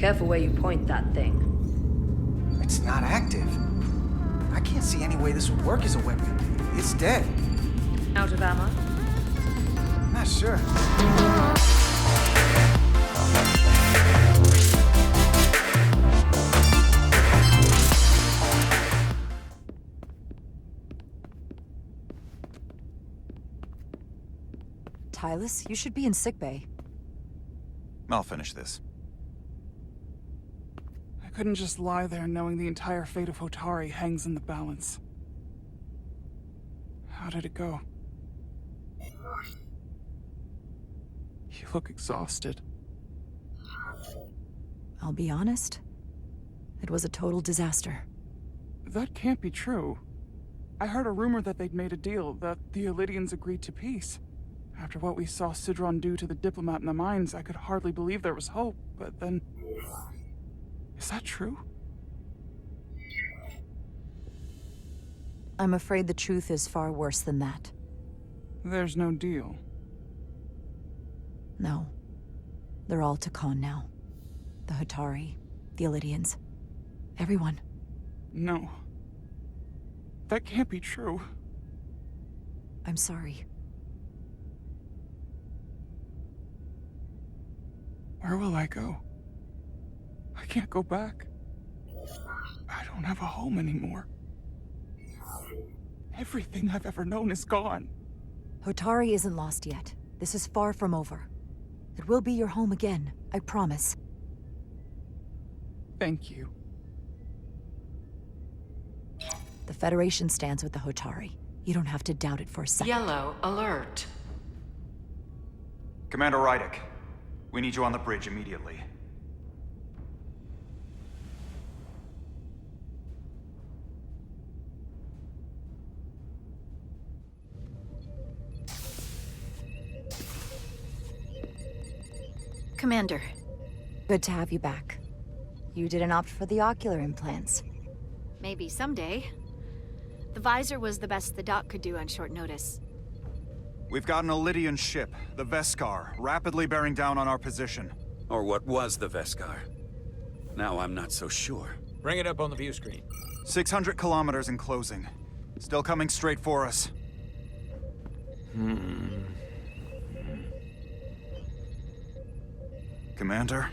Careful where you point that thing. It's not active. I can't see any way this would work as a weapon. It's dead. Out of ammo? Not sure. Tylus, you should be in sickbay. I'll finish this. I couldn't just lie there knowing the entire fate of Hotari hangs in the balance. How did it go? You look exhausted. I'll be honest. It was a total disaster. That can't be true. I heard a rumor that they'd made a deal, that the Elydians agreed to peace. After what we saw Sidron do to the diplomat in the mines, I could hardly believe there was hope, but then... Is that true? I'm afraid the truth is far worse than that. There's no deal. No. They're all Takan now. The Hotari, the Elydians. Everyone. No. That can't be true. I'm sorry. Where will I go? I can't go back. I don't have a home anymore. Everything I've ever known is gone. Hotari isn't lost yet. This is far from over. It will be your home again, I promise. Thank you. The Federation stands with the Hotari. You don't have to doubt it for a second. Yellow alert. Commander Rydick, we need you on the bridge immediately. Commander. Good to have you back. You didn't opt for the ocular implants. Maybe someday. The visor was the best the doc could do on short notice. We've got an Elydian ship, the Veskar, rapidly bearing down on our position. Or what was the Veskar. Now I'm not so sure. Bring it up on the view screen. 600 kilometers in closing. Still coming straight for us. Commander?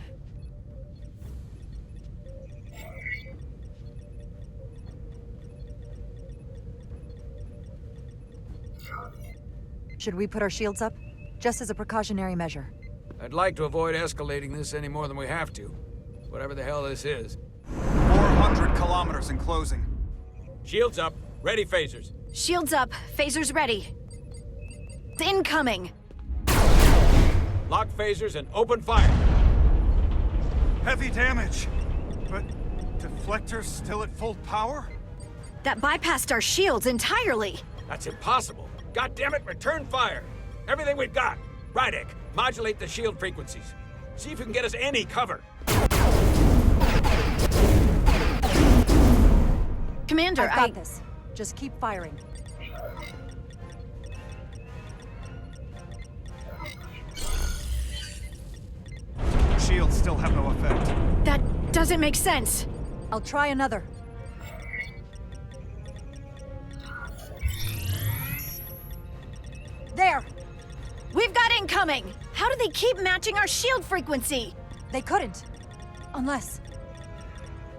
Should we put our shields up? Just as a precautionary measure. I'd like to avoid escalating this any more than we have to. Whatever the hell this is. 400 kilometers in closing. Shields up. Ready phasers. Shields up. Phasers ready. It's incoming. Lock phasers and open fire. Heavy damage. But deflectors still at full power? That bypassed our shields entirely. That's impossible. God damn it, return fire. Everything we've got. Rydick, modulate the shield frequencies. See if you can get us any cover. Commander, I've got this. Just keep firing. Shields still have no effect. That doesn't make sense. I'll try another. There! We've got incoming! How do they keep matching our shield frequency? They couldn't. Unless...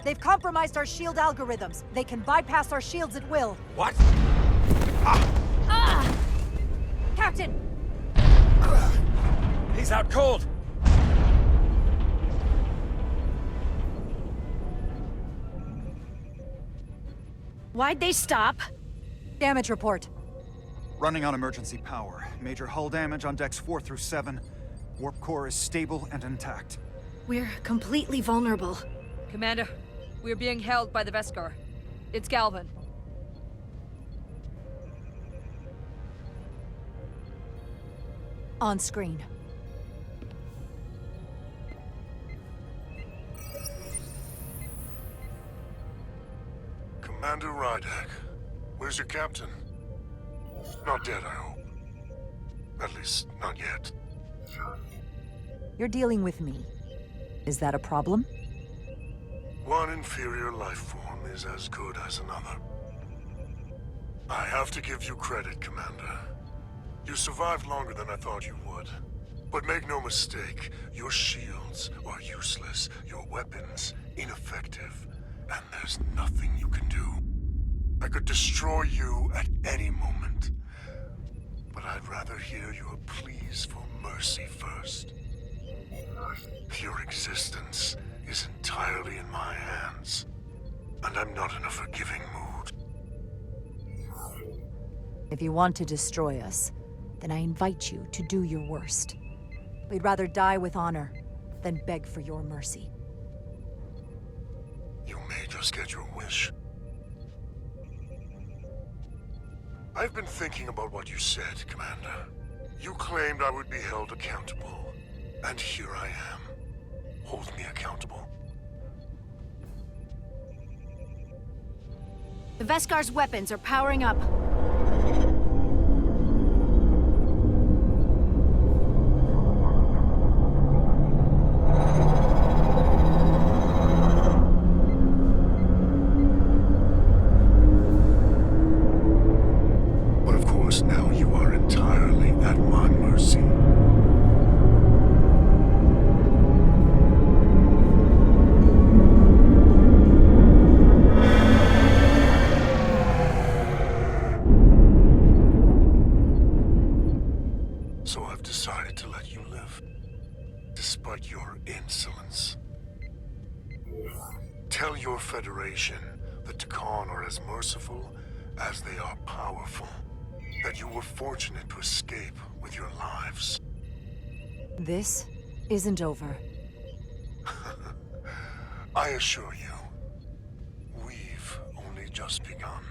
They've compromised our shield algorithms. They can bypass our shields at will. What? Captain! He's out cold. Why'd they stop? Damage report. Running on emergency power. Major hull damage on decks 4 through 7. Warp core is stable and intact. We're completely vulnerable. Commander, we're being held by the Veskar. It's Galvin. On screen. Commander Rydick, where's your captain? Not dead, I hope. At least, not yet. You're dealing with me. Is that a problem? One inferior life form is as good as another. I have to give you credit, Commander. You survived longer than I thought you would. But make no mistake, your shields are useless, your weapons ineffective, and there's nothing you can do. I could destroy you at any moment. But I'd rather hear your pleas for mercy first. Your existence is entirely in my hands, and I'm not in a forgiving mood. If you want to destroy us, then I invite you to do your worst. We'd rather die with honor than beg for your mercy. You may just get your wish. I've been thinking about what you said, Commander. You claimed I would be held accountable, and here I am. Hold me accountable. The Veskar's weapons are powering up. But of course, now you are entirely at my mercy. So I've decided to let you live, despite your insolence. Tell your Federation the Takan are as merciful as they are powerful. That you were fortunate to escape with your lives. This isn't over. I assure you, we've only just begun.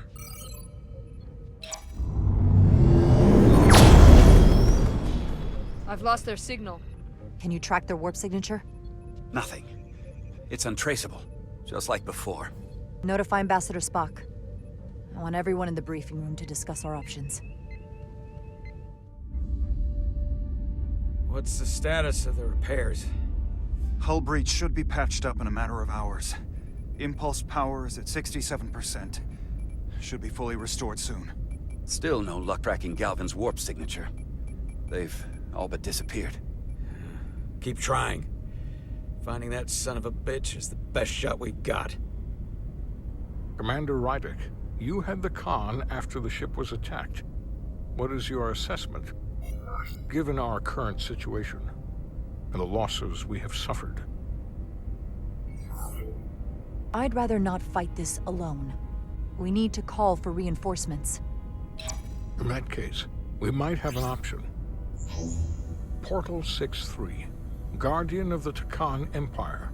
I've lost their signal. Can you track their warp signature? Nothing. It's untraceable, just like before. Notify Ambassador Spock. I want everyone in the briefing room to discuss our options. What's the status of the repairs? Hull breach should be patched up in a matter of hours. Impulse power is at 67%. Should be fully restored soon. Still no luck tracking Galvin's warp signature. They've all but disappeared. Keep trying. Finding that son of a bitch is the best shot we've got. Commander Rydick, you had the Khan after the ship was attacked. What is your assessment? Given our current situation, and the losses we have suffered. I'd rather not fight this alone. We need to call for reinforcements. In that case, we might have an option. Portal 6-3, Guardian of the Takan Empire.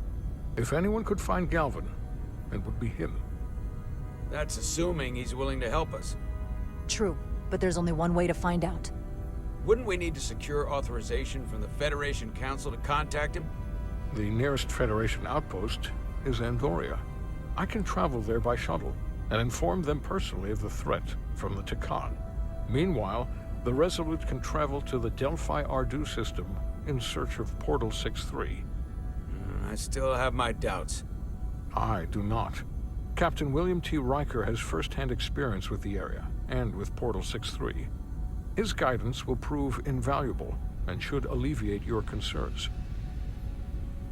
If anyone could find Galvin, it would be him. That's assuming he's willing to help us. True, but there's only one way to find out. Wouldn't we need to secure authorization from the Federation Council to contact him? The nearest Federation outpost is Andoria. I can travel there by shuttle and inform them personally of the threat from the Takan. Meanwhile, the Resolute can travel to the Delphi Ardu system in search of Portal 6-3. I still have my doubts. I do not. Captain William T. Riker has first-hand experience with the area and with Portal 6-3. His guidance will prove invaluable and should alleviate your concerns.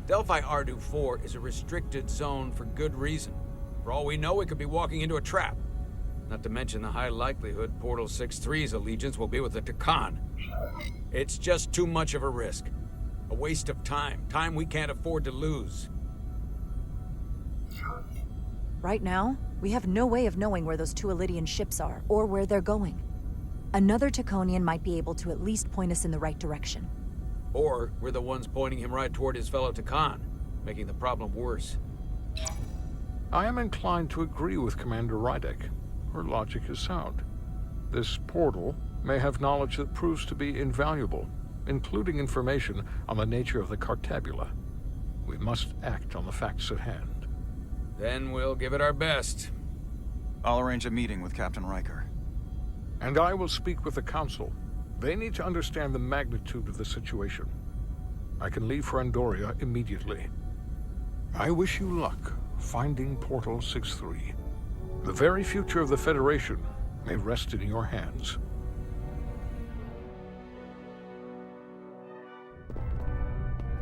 Delphi Ardu 4 is a restricted zone for good reason. For all we know, we could be walking into a trap. Not to mention the high likelihood Portal 6-3's allegiance will be with the Takan. It's just too much of a risk. A waste of time. Time we can't afford to lose. Right now, we have no way of knowing where those two Elydian ships are, or where they're going. Another Taconian might be able to at least point us in the right direction. Or we're the ones pointing him right toward his fellow Takan, making the problem worse. I am inclined to agree with Commander Rydick. Her logic is sound. This portal may have knowledge that proves to be invaluable, including information on the nature of the Cartabula. We must act on the facts at hand. Then we'll give it our best. I'll arrange a meeting with Captain Riker. And I will speak with the Council. They need to understand the magnitude of the situation. I can leave for Andoria immediately. I wish you luck, finding Portal 6-3. The very future of the Federation may rest in your hands.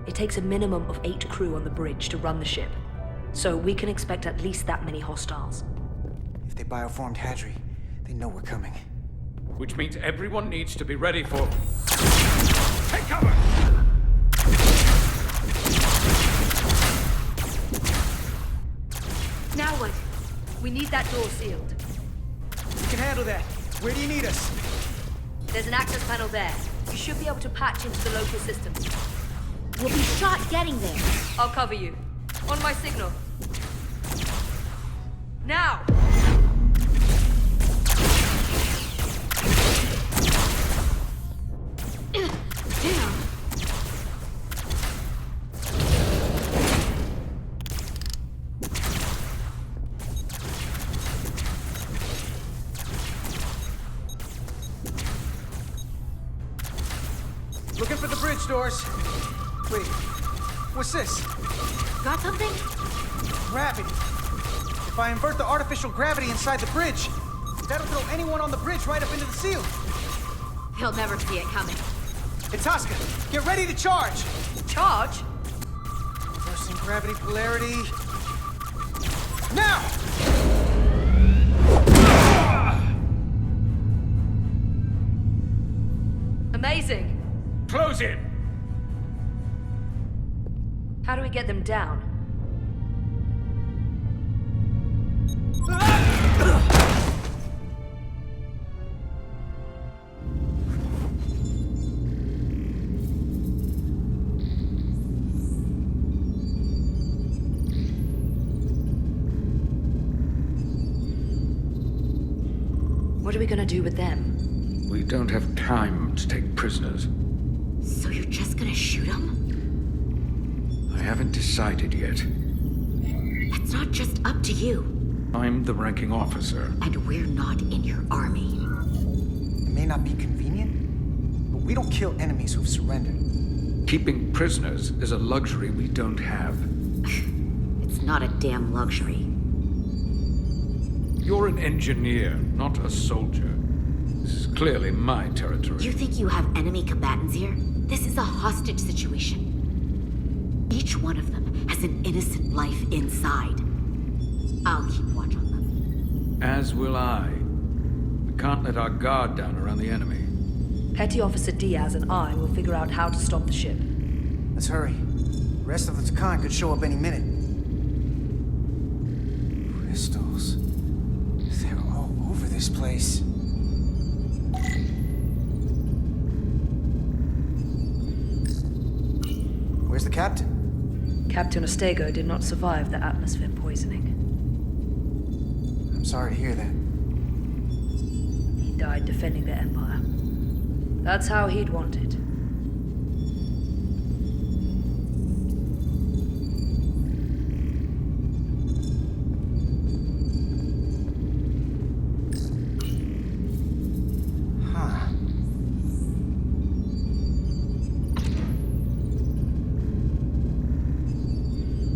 It takes a minimum of 8 crew on the bridge to run the ship, so we can expect at least that many hostiles. If they bioformed Hadri, they know we're coming. Which means everyone needs to be ready for... Take cover! Now what? We need that door sealed. We can handle that. Where do you need us? There's an access panel there. You should be able to patch into the local system. We'll be shot getting there. I'll cover you. On my signal. Now! Damn. Looking for the bridge doors. Wait, what's this? Got something? Gravity. If I invert the artificial gravity inside the bridge, that'll throw anyone on the bridge right up into the seal. He'll never see it coming. Itasca, get ready to charge! Charge? Reversing gravity polarity. Now! Amazing. Close in! How do we get them down? What are we gonna do with them? We don't have time to take prisoners. So you're just gonna shoot him? I haven't decided yet. That's not just up to you. I'm the ranking officer. And we're not in your army. It may not be convenient, but we don't kill enemies who've surrendered. Keeping prisoners is a luxury we don't have. It's not a damn luxury. You're an engineer, not a soldier. This is clearly my territory. You think you have enemy combatants here? This is a hostage situation. Each one of them has an innocent life inside. I'll keep watch on them. As will I. We can't let our guard down around the enemy. Petty Officer Diaz and I will figure out how to stop the ship. Let's hurry. The rest of the Takan could show up any minute. Crystals. They're all over this place. Where's the captain? Captain Ostego did not survive the atmosphere poisoning. I'm sorry to hear that. He died defending the Empire. That's how he'd want it.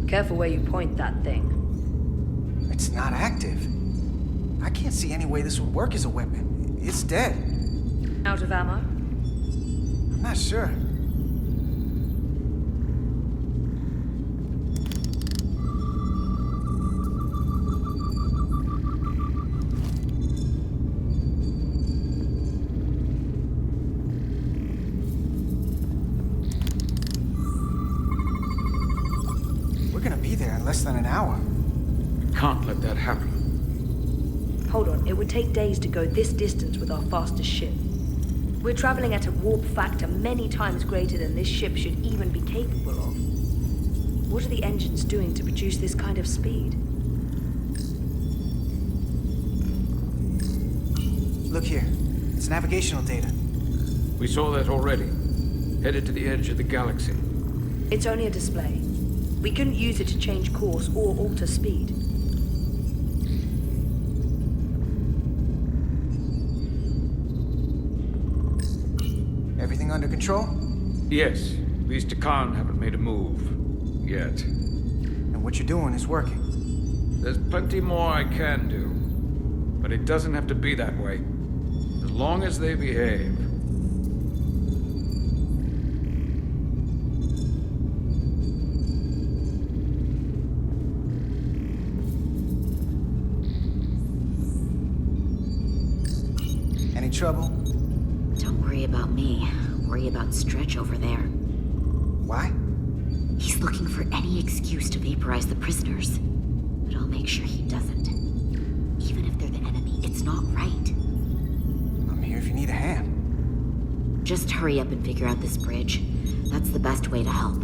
Careful where you point that thing. It's not active. I can't see any way this would work as a weapon. It's dead. Out of ammo? I'm not sure. Less than an hour. We can't let that happen. Hold on, it would take days to go this distance with our fastest ship. We're traveling at a warp factor many times greater than this ship should even be capable of. What are the engines doing to produce this kind of speed? Look here. It's navigational data. We saw that already. Headed to the edge of the galaxy. It's only a display. We couldn't use it to change course or alter speed. Everything under control? Yes. These Takan haven't made a move. Yet. And what you're doing is working. There's plenty more I can do. But it doesn't have to be that way. As long as they behave. Any trouble? Don't worry about me. Worry about Stretch over there. Why? He's looking for any excuse to vaporize the prisoners. But I'll make sure he doesn't. Even if they're the enemy, it's not right. I'm here if you need a hand. Just hurry up and figure out this bridge. That's the best way to help.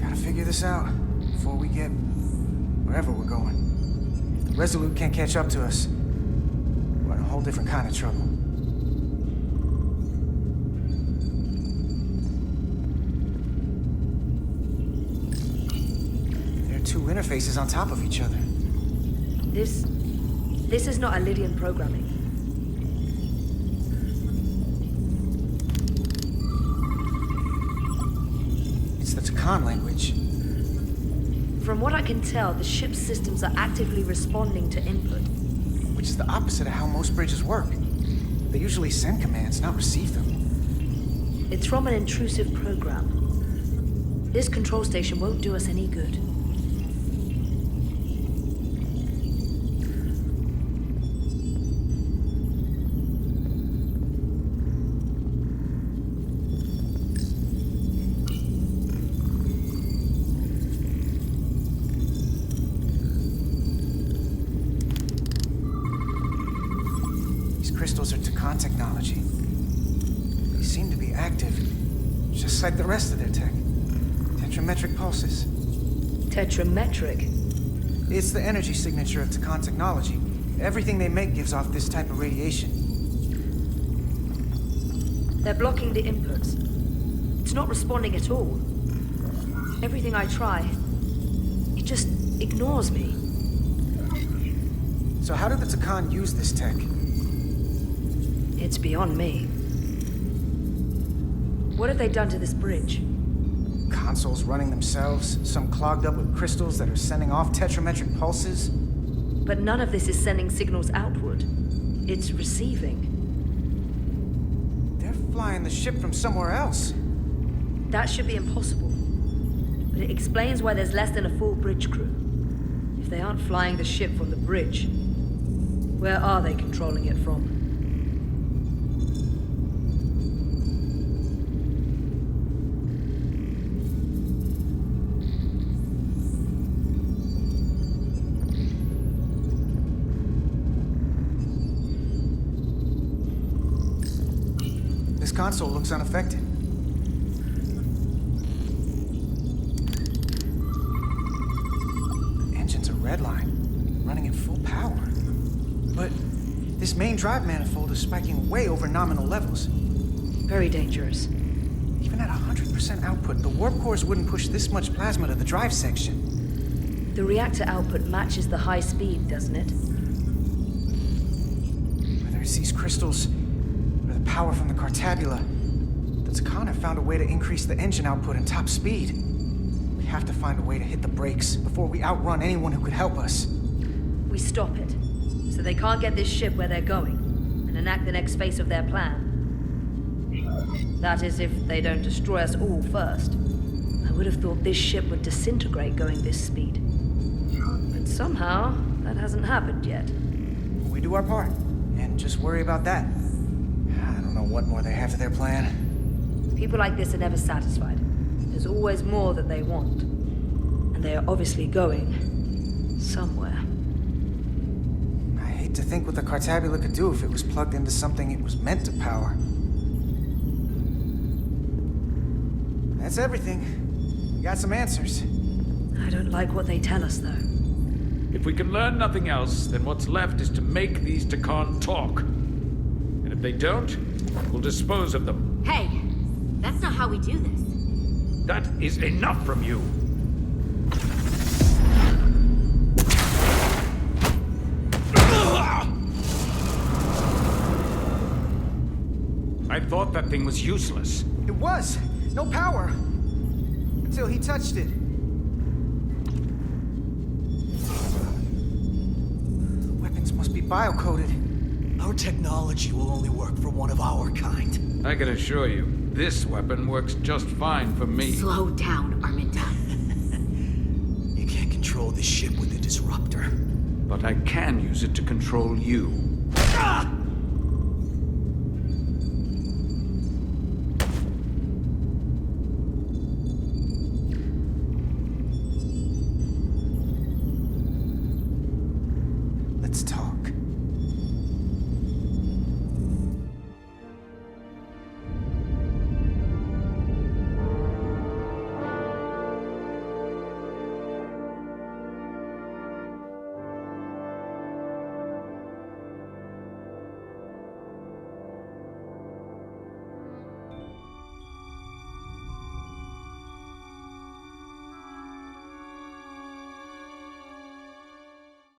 Gotta figure this out before we get wherever we're going. If the Resolute can't catch up to us, we're in a whole different kind of trouble. There are two interfaces on top of each other. This is not Lydian programming. It's the Takan language. From what I can tell, the ship's systems are actively responding to input. Which is the opposite of how most bridges work. They usually send commands, not receive them. It's from an intrusive program. This control station won't do us any good. Crystals are Takan technology. They seem to be active, just like the rest of their tech. Tetrametric pulses. Tetrametric? It's the energy signature of Takan technology. Everything they make gives off this type of radiation. They're blocking the inputs. It's not responding at all. Everything I try, it just ignores me. So how do the Takan use this tech? It's beyond me. What have they done to this bridge? Consoles running themselves, some clogged up with crystals that are sending off tetrametric pulses. But none of this is sending signals outward. It's receiving. They're flying the ship from somewhere else. That should be impossible. But it explains why there's less than a full bridge crew. If they aren't flying the ship from the bridge, where are they controlling it from? This console looks unaffected. The engine's a red line, running at full power. But this main drive manifold is spiking way over nominal levels. Very dangerous. Even at 100% output, the warp cores wouldn't push this much plasma to the drive section. The reactor output matches the high speed, doesn't it? Whether it's these crystals or the power from the Cartabula, the Takan have found a way to increase the engine output and top speed. We have to find a way to hit the brakes before we outrun anyone who could help us. We stop it, so they can't get this ship where they're going, and enact the next phase of their plan. That is, if they don't destroy us all first. I would have thought this ship would disintegrate going this speed. But somehow, that hasn't happened yet. We do our part, and just worry about that. I don't know what more they have to their plan. People like this are never satisfied. There's always more that they want. And they are obviously going somewhere. I hate to think what the Cartabula could do if it was plugged into something it was meant to power. That's everything. We got some answers. I don't like what they tell us, though. If we can learn nothing else, then what's left is to make these Takan talk. And if they don't, we'll dispose of them. Hey, that's not how we do this. That is enough from you. I thought that thing was useless. It was! No power! Until he touched it. Weapons must be bio-coded. Our technology will only work for one of our kind. I can assure you, this weapon works just fine for me. Slow down, Arminta. You can't control this ship with a disruptor. But I can use it to control you. Ah! Let's talk.